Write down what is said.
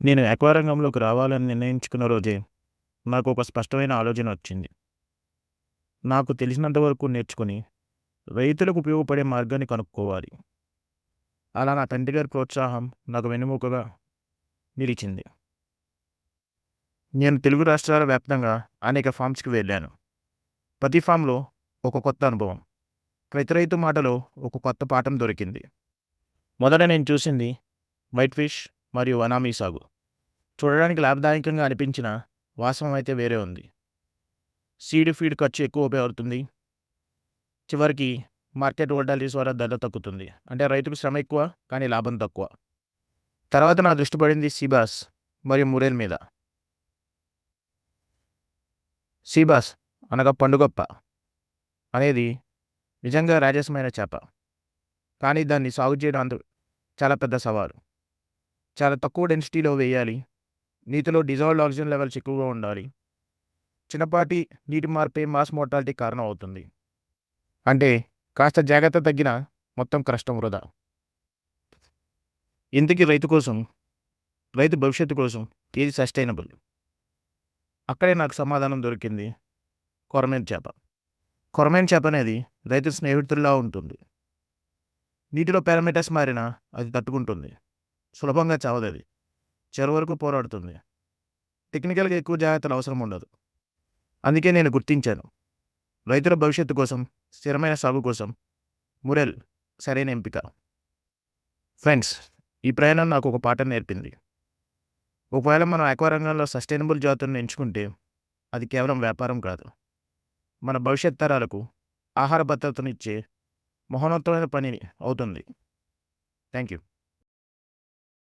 నేను అక్వారంగంలోకి రావాలని నిర్ణయించుకున్న రోజే నాకు ఒక స్పష్టమైన ఆలోచన వచ్చింది. నాకు తెలిసినంత వరకు నేర్చుకుని రైతులకు ఉపయోగపడే మార్గాన్ని కనుక్కోవాలి. అలా నా తండ్రి గారి ప్రోత్సాహం నాకు వెన్నెముకగా నిలిచింది. నేను తెలుగు రాష్ట్రాల వ్యాప్తంగా అనేక ఫామ్స్‌కి వెళ్ళాను. ప్రతి ఫామ్‌లో ఒక కొత్త అనుభవం. ప్రతి రైతు మాటలో ఒక కొత్త పాఠం దొరికింది. మొదట నేను చూసింది వైట్ ఫిష్ మరియు అనామీ సాగు. చూడడానికి లాభదాయకంగా అనిపించిన వాస్తవం అయితే వేరే ఉంది. సీడ్ ఫీడ్ ఖర్చు ఎక్కువ అవుతుంది. చివరికి మార్కెట్ వోల్టాలిటీస్ ద్వారా ధర తగ్గుతుంది. అంటే రైతుకు శ్రమ ఎక్కువ, కానీ లాభం తక్కువ. తర్వాత నా దృష్టి పడింది సీబాస్ మరియు మురేల్ మీద. సీబాస్ అనగా పండుగప్ప అనేది నిజంగా రాజసమైన చేప. కానీ దాన్ని సాగు చేయడం చాలా పెద్ద సవాలు. చాలా తక్కువ డెన్సిటీలో వేయాలి. నీటిలో డిజాల్వ్డ్ ఆక్సిజన్ లెవెల్స్ ఎక్కువగా ఉండాలి. చిన్నపాటి నీటి మార్పే మాస్ మోర్టాలిటీ కారణం అవుతుంది. అంటే కాస్త జాగ్రత్త తగ్గినా మొత్తం కష్టం వృధా. ఇంతకీ రైతు భవిష్యత్తు కోసం ఏది సస్టైనబుల్? అక్కడే నాకు సమాధానం దొరికింది. కొరమేను చేప. కొరమేను చేప అనేది రైతు స్నేహితుల్లా ఉంటుంది. నీటిలో పారామీటర్స్ మారినా అది తట్టుకుంటుంది. సులభంగా చావదది. చివరి వరకు పోరాడుతుంది. టెక్నికల్‌గా ఎక్కువ జాగ్రత్తలు అవసరం ఉండదు. అందుకే నేను గుర్తించాను. రైతుల భవిష్యత్తు కోసం, స్థిరమైన సాగు కోసం మురెల్ సరైన ఎంపిక. ఫ్రెండ్స్, ఈ ప్రయాణం నాకు ఒక పాఠం నేర్పింది. ఒకవేళ మనం ఆక్వారంగంలో సస్టైనబుల్ జాతులను ఎంచుకుంటే అది కేవలం వ్యాపారం కాదు. మన భవిష్యత్ తరాలకు ఆహార భద్రతనిచ్చే మహోన్నతమైన పని అవుతుంది. Thank you.